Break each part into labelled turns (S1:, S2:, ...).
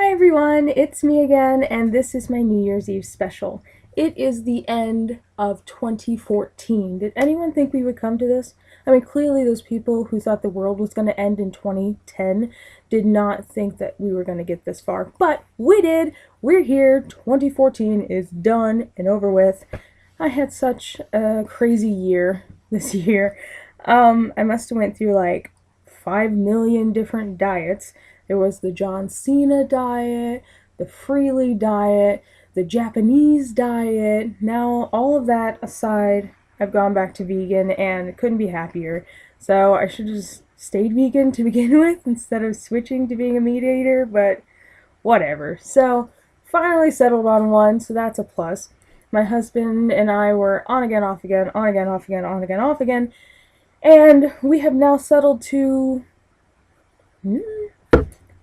S1: Hi everyone, it's me again, and this is my New Year's Eve special. It is the end of 2014. Did anyone think we would come to this? I mean, clearly those people who thought the world was going to end in 2010 did not think that we were going to get this far, but we did. We're here. 2014 is done and over with. I had such a crazy year this year. I must have went through like 5 million different diets. There was the John Cena diet, the Freely diet, the Japanese diet. Now, all of that aside, I've gone back to vegan and couldn't be happier. So I should have just stayed vegan to begin with instead of switching to being a meat eater, but whatever. So finally settled on one, so that's a plus. My husband and I were on again, off again, on again, off again, on again, off again, and we have now settled to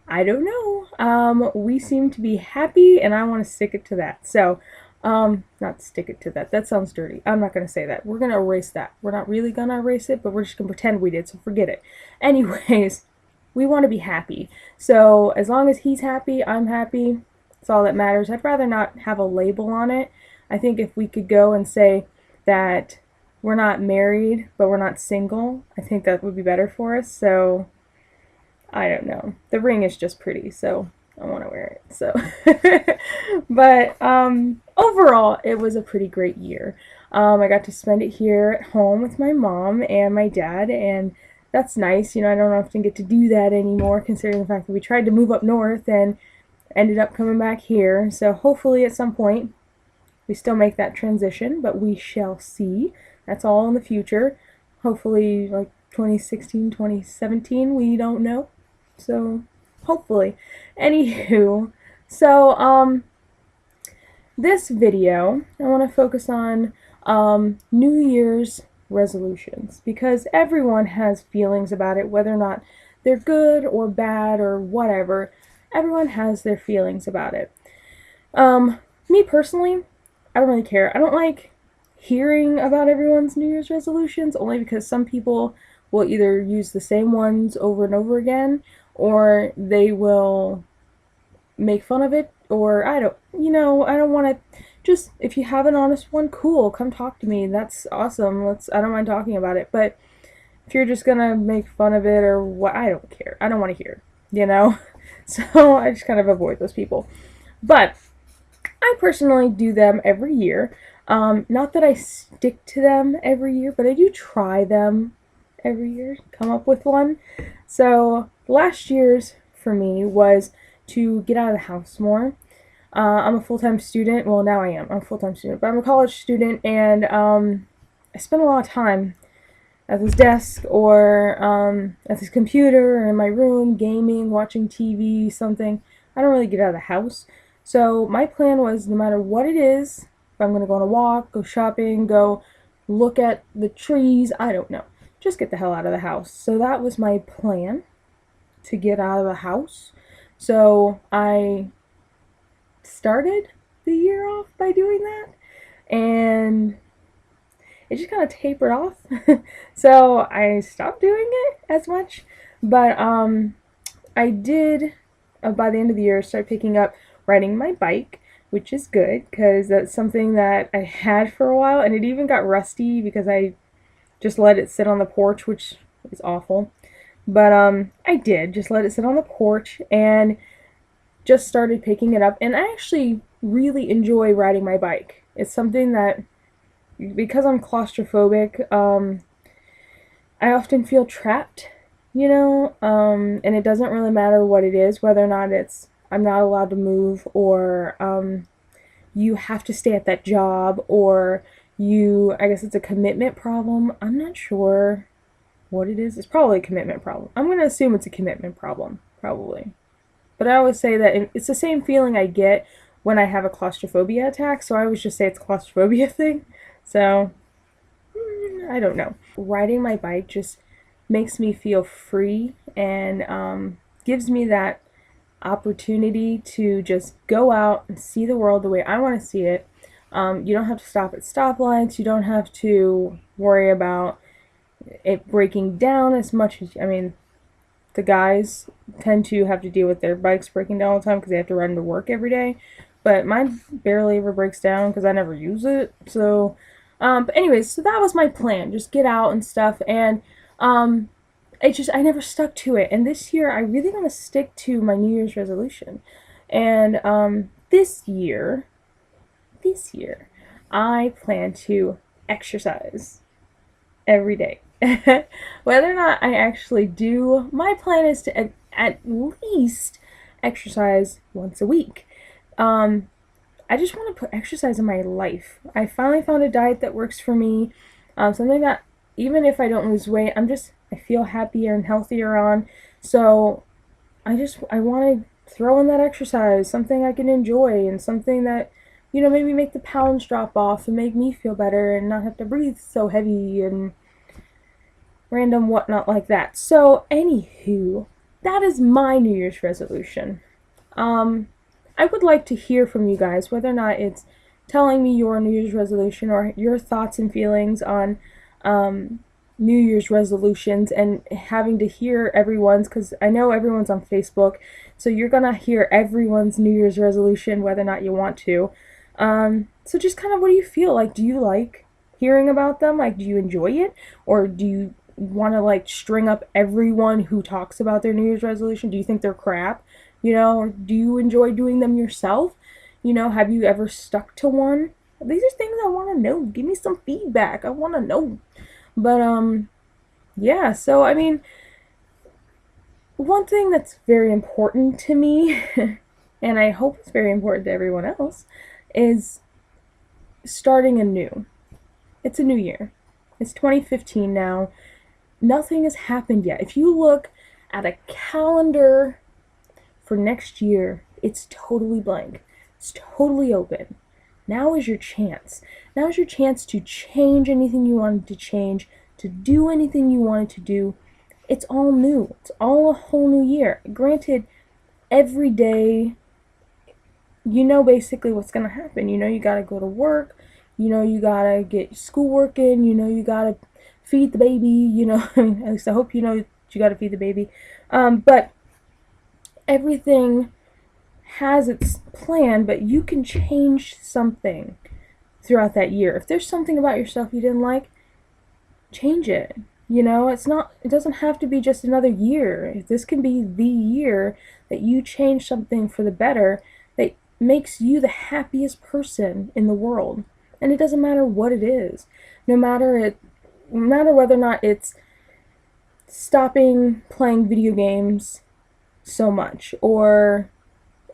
S1: I don't know. We seem to be happy, and I want to stick it to that. So, not stick it to that. That sounds dirty. I'm not going to say that. We're going to erase that. We're not really going to erase it, but we're just going to pretend we did, so forget it. Anyways, we want to be happy. So, as long as he's happy, I'm happy. That's all that matters. I'd rather not have a label on it. I think if we could go and say that we're not married, but we're not single, I think that would be better for us. So, I don't know. The ring is just pretty, so I want to wear it. So, but overall, it was a pretty great year. I got to spend it here at home with my mom and my dad, and that's nice. You know, I don't often get to do that anymore, considering the fact that we tried to move up north and ended up coming back here. So hopefully at some point we still make that transition, but we shall see. That's all in the future. Hopefully like 2016, 2017, we don't know. So, hopefully. Anywho, so, this video, I want to focus on, New Year's resolutions, because everyone has feelings about it, whether or not they're good or bad or whatever. Everyone has their feelings about it. Me personally, I don't really care. I don't like hearing about everyone's New Year's resolutions, only because some people will either use the same ones over and over again, or they will make fun of it, or I don't want to. Just, if you have an honest one, cool, come talk to me. That's awesome. I don't mind talking about it. But if you're just gonna make fun of it or what, I don't care. I don't want to hear, you know? So I just kind of avoid those people. But I personally do them every year. Not that I stick to them every year, but I do try them every year, come up with one. So last year's for me was to get out of the house more. I'm a full-time student. Well, now I am. I'm a full-time student, but I'm a college student, and I spend a lot of time at this desk or at this computer or in my room, gaming, watching TV, something. I don't really get out of the house. So my plan was, no matter what it is, if I'm going to go on a walk, go shopping, go look at the trees, I don't know, just get the hell out of the house. So that was my plan, to get out of the house. So I started the year off by doing that, and it just kind of tapered off. So I stopped doing it as much, but I did, by the end of the year, start picking up riding my bike, which is good because that's something that I had for a while, and it even got rusty because I just let it sit on the porch, which is awful. But I did just let it sit on the porch and just started picking it up, and I actually really enjoy riding my bike. It's something that, because I'm claustrophobic, I often feel trapped, and it doesn't really matter what it is, whether or not it's I'm not allowed to move, or you have to stay at that job, or I guess it's a commitment problem. I'm not sure what it is. It's probably a commitment problem. I'm going to assume it's a commitment problem, probably. But I always say that it's the same feeling I get when I have a claustrophobia attack, so I always just say it's a claustrophobia thing. So, I don't know. Riding my bike just makes me feel free and gives me that opportunity to just go out and see the world the way I want to see it. You don't have to stop at stoplights. You don't have to worry about it breaking down as much as, the guys tend to have to deal with their bikes breaking down all the time because they have to run to work every day. But mine barely ever breaks down because I never use it. So, but anyways, so that was my plan. Just get out and stuff. And I never stuck to it. And this year, I really want to stick to my New Year's resolution. And this year, I plan to exercise every day. Whether or not I actually do, my plan is to at least exercise once a week. I just want to put exercise in my life. I finally found a diet that works for me. Something that even if I don't lose weight, I feel happier and healthier on. So I want to throw in that exercise, something I can enjoy and something that, maybe make the pounds drop off and make me feel better and not have to breathe so heavy and random whatnot like that. So, anywho, that is my New Year's resolution. I would like to hear from you guys, whether or not it's telling me your New Year's resolution or your thoughts and feelings on New Year's resolutions, and having to hear everyone's, because I know everyone's on Facebook, so you're gonna hear everyone's New Year's resolution whether or not you want to. So just kind of, what do you feel like? Do you like hearing about them? Like, do you enjoy it? Or do you want to, like, string up everyone who talks about their New Year's resolution? Do you think they're crap? Or do you enjoy doing them yourself? Have you ever stuck to one? These are things I want to know. Give me some feedback. I want to know. But, yeah, so, I mean, one thing that's very important to me, and I hope it's very important to everyone else, is starting anew. It's a new year. It's 2015 now. Nothing has happened yet. If you look at a calendar for next year, it's totally blank. It's totally open. Now is your chance. Now is your chance to change anything you wanted to change, to do anything you wanted to do. It's all new. It's all a whole new year. Granted, every day, basically what's going to happen. You got to go to work. You got to get schoolwork in. You got to feed the baby. At least I hope you got to feed the baby. But everything has its plan, but you can change something throughout that year. If there's something about yourself you didn't like, change it. It doesn't have to be just another year. This can be the year that you change something for the better that makes you the happiest person in the world. And it doesn't matter what it is. No matter whether or not it's stopping playing video games so much, or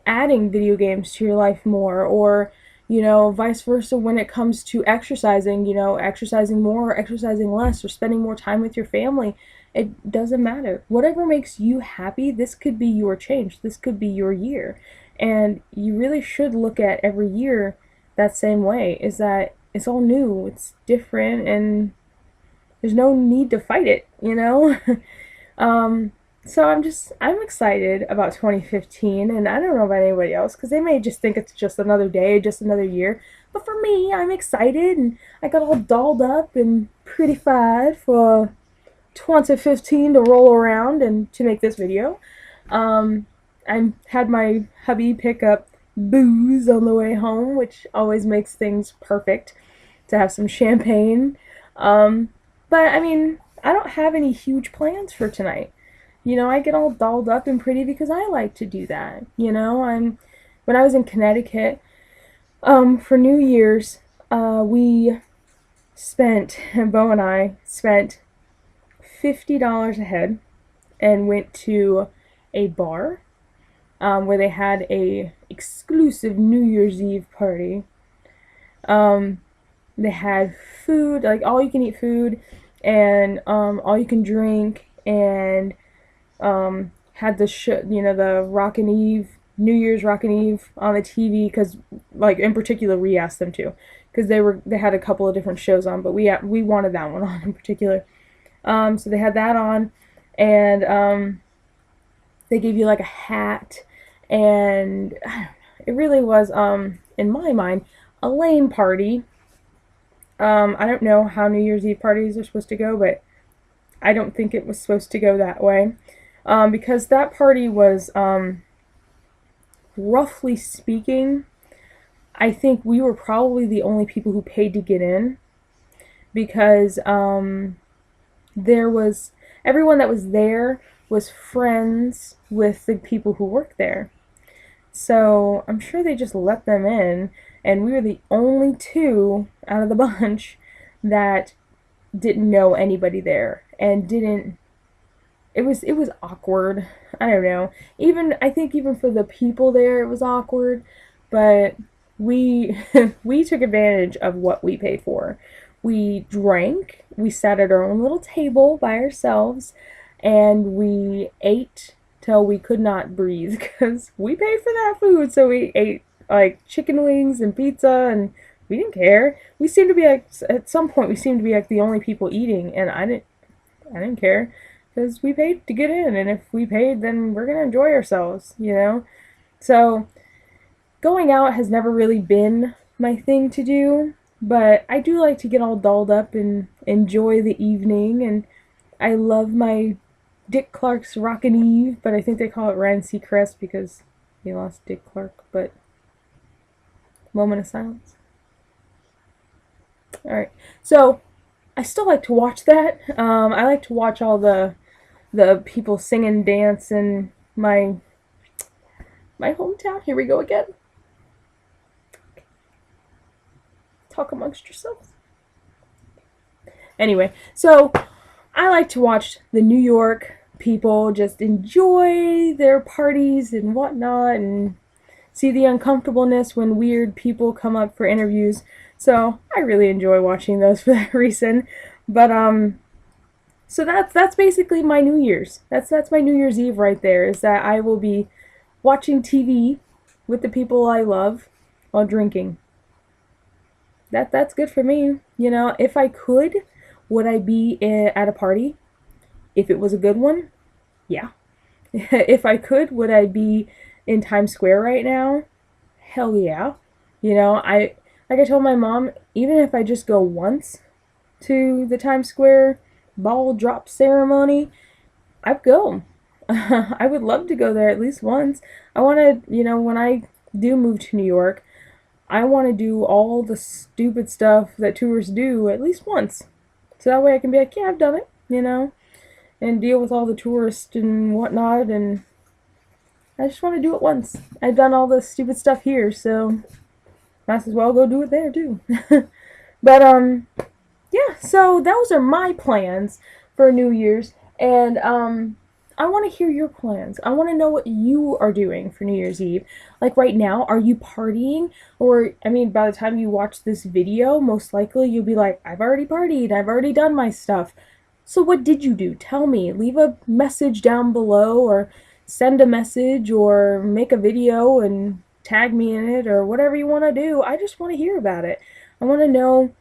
S1: adding video games to your life more, or vice versa when it comes to exercising, exercising more or exercising less, or spending more time with your family. It doesn't matter. Whatever makes you happy, this could be your change. This could be your year. And you really should look at every year that same way, is that it's all new, it's different, and there's no need to fight it, So I'm excited about 2015, and I don't know about anybody else, because they may just think it's just another day, just another year. But for me, I'm excited, and I got all dolled up and prettified for 2015 to roll around and to make this video. I had my hubby pick up booze on the way home, which always makes things perfect to have some champagne. But I mean, I don't have any huge plans for tonight. I get all dolled up and pretty because I like to do that. When I was in Connecticut, for New Year's, Bo and I spent $50 a head and went to a bar, where they had a exclusive New Year's Eve party. They had food, like all you can eat food, and all you can drink, and had the Rockin' Eve, New Year's Rockin' Eve on the TV, because, like, in particular, we asked them to, because they had a couple of different shows on, but we wanted that one on in particular. So they had that on, and they gave you like a hat, and it really was, in my mind, a lame party. I don't know how New Year's Eve parties are supposed to go, but I don't think it was supposed to go that way. because that party was, roughly speaking, I think we were probably the only people who paid to get in, because there was everyone that was there was friends with the people who worked there. So I'm sure they just let them in, and we were the only two out of the bunch that didn't know anybody there and didn't. It was awkward. I don't know. Even I think even for the people there it was awkward, but we we took advantage of what we paid for. We drank, we sat at our own little table by ourselves, and we ate till we could not breathe because we paid for that food. So we ate like chicken wings and pizza, and we didn't care. We seemed to be like, at some point we seemed to be like the only people eating, and I didn't care because we paid to get in, and if we paid, then we're gonna enjoy ourselves, you know. So going out has never really been my thing to do, but I do like to get all dolled up and enjoy the evening, and I love my Dick Clark's Rockin' Eve, but I think they call it Ryan Seacrest because he lost Dick Clark, but moment of silence. Alright, so I still like to watch that. I like to watch all the people sing and dance in my hometown. Here we go again. Talk amongst yourselves. Anyway, so I like to watch the New York people just enjoy their parties and whatnot, and see the uncomfortableness when weird people come up for interviews. So I really enjoy watching those for that reason. But so that's basically my New Year's. That's my New Year's Eve right there. Is that I will be watching TV with the people I love while drinking. That's good for me. You know, if I could, would I be at a party? If it was a good one, yeah. If I could, would I be in Times Square right now? Hell yeah. You know, like I told my mom, even if I just go once to the Times Square ball drop ceremony, I'd go. I would love to go there at least once. I want to, you know, when I do move to New York, I want to do all the stupid stuff that tourists do at least once. So that way I can be like, yeah, I've done it, you know, and deal with all the tourists and whatnot, and I just want to do it once. I've done all the stupid stuff here, so might as well go do it there too. But yeah, so those are my plans for New Year's, and I want to hear your plans. I want to know what you are doing for New Year's Eve. Like right now, are you partying? Or, I mean, by the time you watch this video, most likely you'll be like, I've already partied, I've already done my stuff. So what did you do? Tell me. Leave a message down below, or send a message, or make a video and tag me in it, or whatever you want to do. I just want to hear about it. I want to know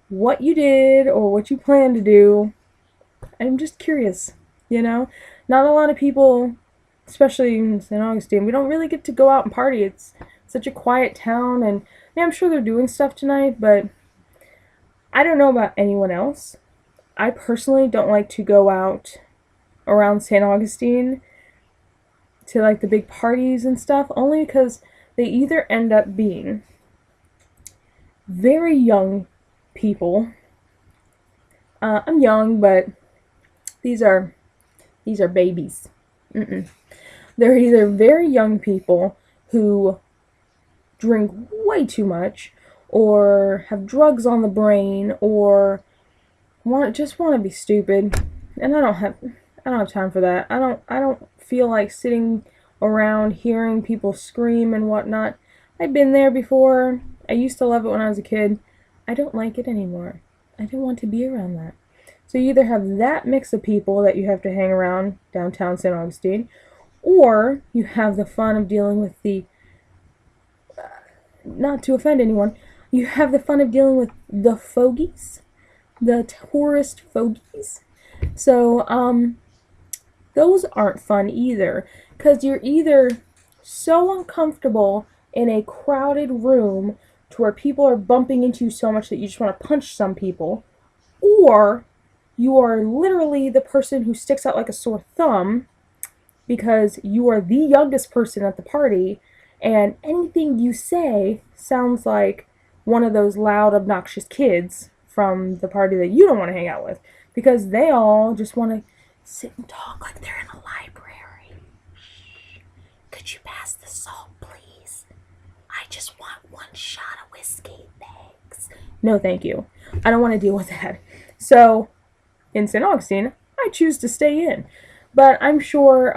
S1: what you did or what you plan to do. I'm just curious, you know? Not a lot of people, especially in St. Augustine, we don't really get to go out and party. It's such a quiet town, and yeah, I'm sure they're doing stuff tonight, but I don't know about anyone else. I personally don't like to go out around St. Augustine to like the big parties and stuff, only because they either end up being very young people. I'm young, but these are babies. They're either very young people who drink way too much, or have drugs on the brain, or just want to be stupid, and I don't have time for that. I don't feel like sitting around hearing people scream and whatnot. I've been there before. I used to love it when I was a kid. I don't like it anymore. I don't want to be around that. So you either have that mix of people that you have to hang around downtown St. Augustine, or you have the fun of dealing with the, not to offend anyone, you have the fun of dealing with the fogies, the tourist fogies. So, those aren't fun either, because you're either so uncomfortable in a crowded room to where people are bumping into you so much that you just want to punch some people, or you are literally the person who sticks out like a sore thumb because you are the youngest person at the party, and anything you say sounds like one of those loud, obnoxious kids from the party that you don't want to hang out with, because they all just want to sit and talk like they're in a library. Shh. Could you pass the salt, please? I just want one shot of whiskey, thanks. No, thank you. I don't want to deal with that. So, in St. Augustine, I choose to stay in. But I'm sure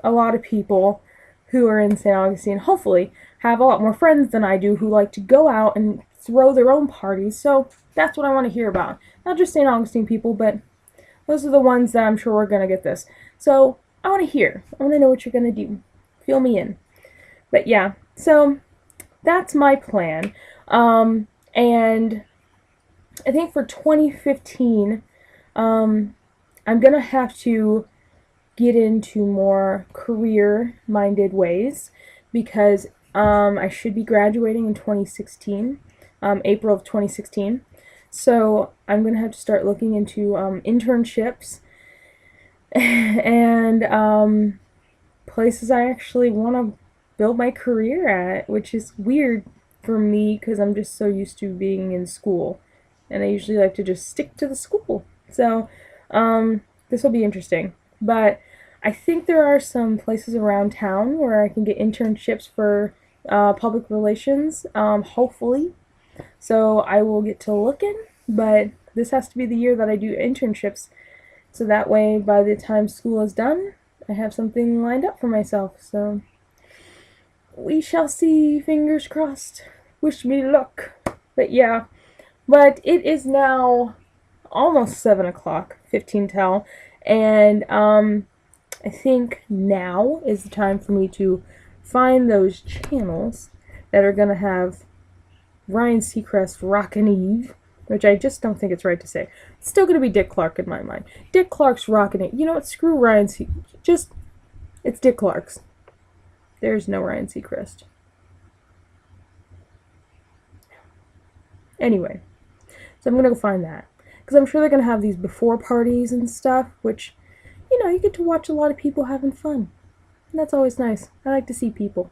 S1: a lot of people who are in St. Augustine, hopefully, have a lot more friends than I do who like to go out and throw their own parties. So that's what I want to hear about. Not just St. Augustine people, but those are the ones that I'm sure are going to get this. So I want to hear. I want to know what you're going to do. Fill me in. But yeah, so that's my plan. And I think for 2015, I'm going to have to get into more career-minded ways because I should be graduating in 2016, April of 2016. So I'm going to have to start looking into internships and places I actually want to build my career at, which is weird for me because I'm just so used to being in school. And I usually like to just stick to the school. So this will be interesting. But I think there are some places around town where I can get internships for public relations, hopefully. So I will get to looking, but this has to be the year that I do internships. So that way, by the time school is done, I have something lined up for myself. So we shall see, fingers crossed. Wish me luck. But yeah, but it is now almost 7 o'clock, 15 till, and I think now is the time for me to find those channels that are going to have Ryan Seacrest Rockin' Eve, which I just don't think it's right to say. It's still going to be Dick Clark in my mind. Dick Clark's Rockin' Eve. You know what? Screw Ryan Seacrest. It's Dick Clark's. There's no Ryan Seacrest. Anyway, so I'm going to go find that. Because I'm sure they're going to have these before parties and stuff, which, you know, you get to watch a lot of people having fun. And that's always nice. I like to see people.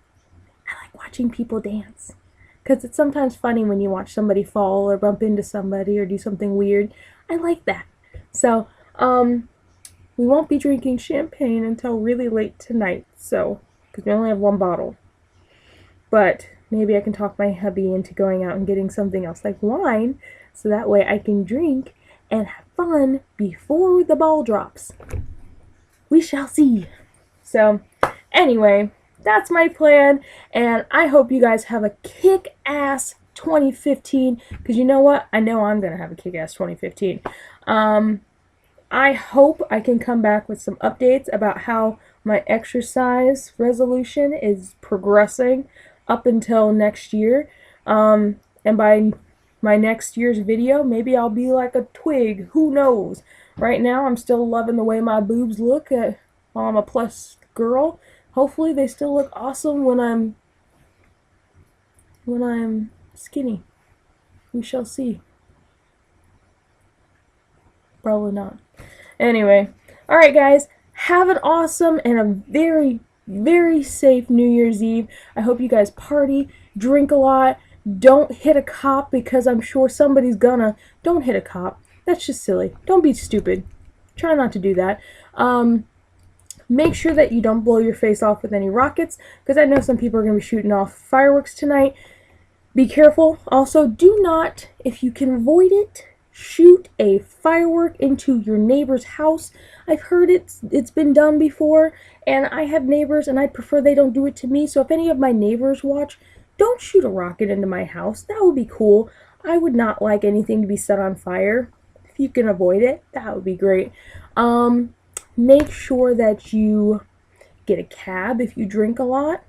S1: I like watching people dance. Because it's sometimes funny when you watch somebody fall or bump into somebody or do something weird. I like that. So, we won't be drinking champagne until really late tonight. So, because we only have one bottle. But maybe I can talk my hubby into going out and getting something else like wine. So that way I can drink and have fun before the ball drops. We shall see. So, anyway, that's my plan, and I hope you guys have a kick-ass 2015, because you know what? I know I'm going to have a kick-ass 2015. I hope I can come back with some updates about how my exercise resolution is progressing up until next year, and by my next year's video, maybe I'll be like a twig. Who knows? Right now, I'm still loving the way my boobs look while I'm a plus girl. Hopefully, they still look awesome when I'm skinny. We shall see. Probably not. Anyway, alright guys, have an awesome and a very, very safe New Year's Eve. I hope you guys party, drink a lot, don't hit a cop because I'm sure somebody's gonna. Don't hit a cop. That's just silly. Don't be stupid. Try not to do that. Make sure that you don't blow your face off with any rockets, because I know some people are going to be shooting off fireworks tonight. Be careful. Also, do not, if you can avoid it, shoot a firework into your neighbor's house. I've heard it's been done before, and I have neighbors, and I prefer they don't do it to me. So if any of my neighbors watch, don't shoot a rocket into my house. That would be cool. I would not like anything to be set on fire. If you can avoid it, that would be great. Make sure that you get a cab if you drink a lot,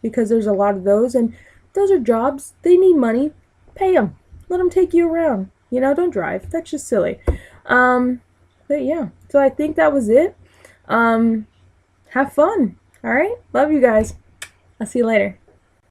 S1: because there's a lot of those, and those are jobs. They need money. Pay them. Let them take you around. You know, don't drive. That's just silly. But yeah, so I think that was it. Have fun. All right? Love you guys. I'll see you later.